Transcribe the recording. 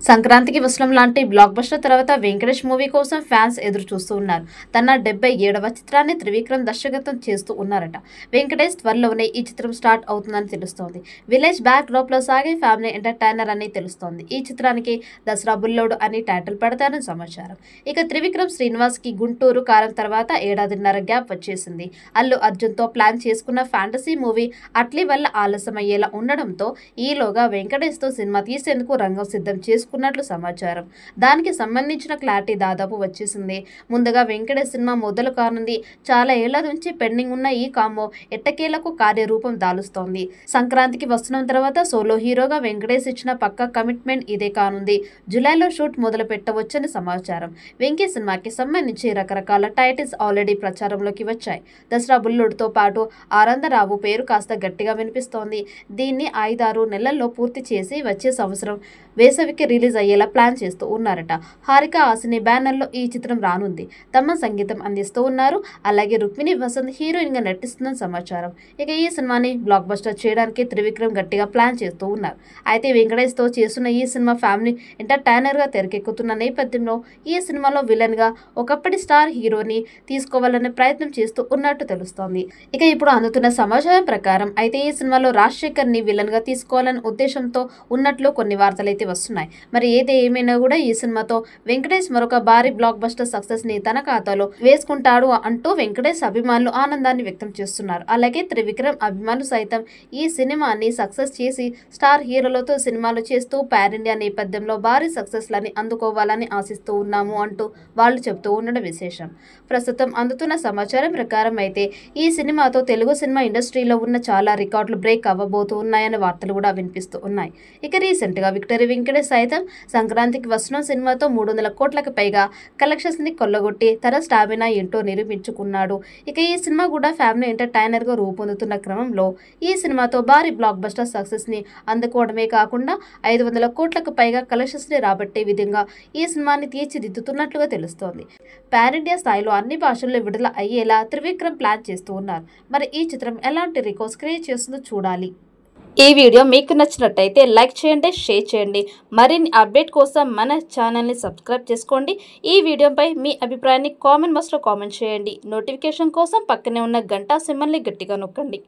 సంక్రాంతికి వసలం లాంటి block buster తర్వాత వెంకటేష్ మూవీ కోసం ఫ్యాన్స్ ఎదురు చూస్తూ ఉన్నారు. తన 77వ చిత్రాన్ని త్రివిక్రమ్ దర్శకత్వం చేస్తూ ఉన్నారట. వెంకటేష్ త్వరలోనే ఈ చిత్రం స్టార్ట్ అవుతుందని తెలుస్తోంది. విలేజ్ బ్యాక్ డ్రాప్ లో సాగే ఫ్యామిలీ ఎంటర్టైనర్ అని తెలుస్తోంది. ఈ చిత్రానికి దసరా బుల్లోడు అని టైటిల్ పెడతారని సమాచారం. ఇక త్రివిక్రమ్ శ్రీనివాస్ కి గుంటూరు కారం తర్వాత ఏడాదిన్నర గ్యాప్ వచ్చేసింది. అల్లు అర్జున్ తో ప్లాన్ చేసుకున్న ఫ్యాంటసీ మూవీ అట్లీ వల్ల ఆలస్యమయ్యేలా ఉండడంతో ఈలోగా వెంకటేష్ తో సినిమా తీసేందుకు రంగం సిద్ధం చేసుకున్నట్లు సమాచారం. దానికి సంబంధించిన క్లారిటీ దాదాపు వచ్చేసింది. ముందుగా వెంకటేష్ సినిమా మొదలు కానుంది. చాలా ఏళ్ల నుంచి పెండింగ్ ఉన్న ఈ కాంబో ఎట్టకేలకు కార్యరూపం దాలుస్తోంది. సంక్రాంతికి వస్తున్న తర్వాత సోలో హీరోగా వెంకటేష్ ఇచ్చిన పక్కా కమిట్మెంట్ ఇదే కానుంది. జూలైలో షూట్ మొదలు పెట్టవచ్చని సమాచారం. వెంకీ సినిమాకి సంబంధించి రకరకాల టైటిల్స్ ఆల్రెడీ ప్రచారంలోకి వచ్చాయి. దసరా బుల్లుడితో పాటు ఆనందరావు పేరు కాస్త గట్టిగా వినిపిస్తోంది. దీన్ని 5-6 నెలల్లో పూర్తి చేసి వచ్చే సంవత్సరం వేసవికి రిలీజ్ అయ్యేలా ప్లాన్ చేస్తూ ఉన్నారట. హారిక హాసిని బ్యానర్లో ఈ చిత్రం రానుంది. తమ సంగీతం అందిస్తూ ఉన్నారు. అలాగే రుక్మిణి వసంత్ హీరోయిన్ గా నటిస్తుందని సమాచారం. ఇక ఈ సినిమాని బ్లాక్ బస్టర్ చేయడానికి త్రివిక్రమ్ గట్టిగా ప్లాన్ చేస్తూ ఉన్నారు. అయితే వెంకటేష్ తో చేస్తున్న ఈ సినిమా ఫ్యామిలీ ఎంటర్టైనర్ గా తెరకెక్కుతున్న నేపథ్యంలో ఈ సినిమాలో విలన్ గా ఒకప్పటి స్టార్ హీరోని తీసుకోవాలనే ప్రయత్నం చేస్తూ ఉన్నట్టు తెలుస్తోంది. ఇక ఇప్పుడు అందుతున్న సమాచారం ప్రకారం అయితే ఈ సినిమాలో రాజశేఖర్ ని విలన్ గా తీసుకోవాలనే ఉద్దేశంతో ఉన్నట్లు కొన్ని వార్తలు అయితే వస్తున్నాయి. మరి ఏమైనా కూడా ఈ సినిమాతో వెంకటేష్ మరొక భారీ బ్లాక్ బస్టర్ సక్సెస్ ని తన ఖాతాలో వేసుకుంటాడు అంటూ వెంకటేష్ అభిమానులు ఆనందాన్ని వ్యక్తం చేస్తున్నారు. అలాగే త్రివిక్రమ్ అభిమానులు సైతం ఈ సినిమాని సక్సెస్ చేసి స్టార్ హీరోలతో సినిమాలు చేస్తూ పాన్ ఇండియా నేపథ్యంలో భారీ సక్సెస్ లని అందుకోవాలని ఆశిస్తూ ఉన్నాము అంటూ వాళ్ళు చెబుతూ ఉండడం విశేషం. ప్రస్తుతం అందుతున్న సమాచారం ప్రకారం అయితే ఈ సినిమాతో తెలుగు సినిమా ఇండస్ట్రీలో ఉన్న చాలా రికార్డులు బ్రేక్ అవ్వబోతూ ఉన్నాయనే వార్తలు కూడా వినిపిస్తూ ఉన్నాయి. ఇక రీసెంట్ గా విక్టరీ వెంకటేష్ సైతం సంక్రాంతికి వస్తున్న సినిమాతో 300 కోట్లకు పైగా కలెక్షన్స్ ని కొల్లగొట్టి తన స్టామినా ఏంటో నిరూపించుకున్నాడు. ఇక ఈ సినిమా కూడా ఫ్యామిలీ ఎంటర్టైనర్ గా రూపొందుతున్న క్రమంలో ఈ సినిమాతో భారీ బ్లాక్ బస్టర్ సక్సెస్ ని అందుకోవడమే కాకుండా 500 కోట్లకు పైగా కలెక్షన్స్ ని రాబట్టే విధంగా ఈ సినిమాని తీర్చిదిద్దుతున్నట్లుగా తెలుస్తోంది. పాన్ ఇండియా స్థాయిలో అన్ని భాషల్లో విడుదల అయ్యేలా త్రివిక్రమ్ ప్లాన్ చేస్తూ ఉన్నారు. మరి ఈ చిత్రం ఎలాంటి రికార్డ్స్ క్రియేట్ చేస్తుందో చూడాలి. ఈ వీడియో మీకు నచ్చినట్టయితే లైక్ చేయండి, షేర్ చేయండి. మరిన్ని అప్డేట్ కోసం మన ఛానల్ని సబ్స్క్రైబ్ చేసుకోండి. ఈ వీడియోపై మీ అభిప్రాయాన్ని కామెంట్ బాక్స్లో కామెంట్ చేయండి. నోటిఫికేషన్ కోసం పక్కనే ఉన్న గంట సింబల్ని గట్టిగా నొక్కండి.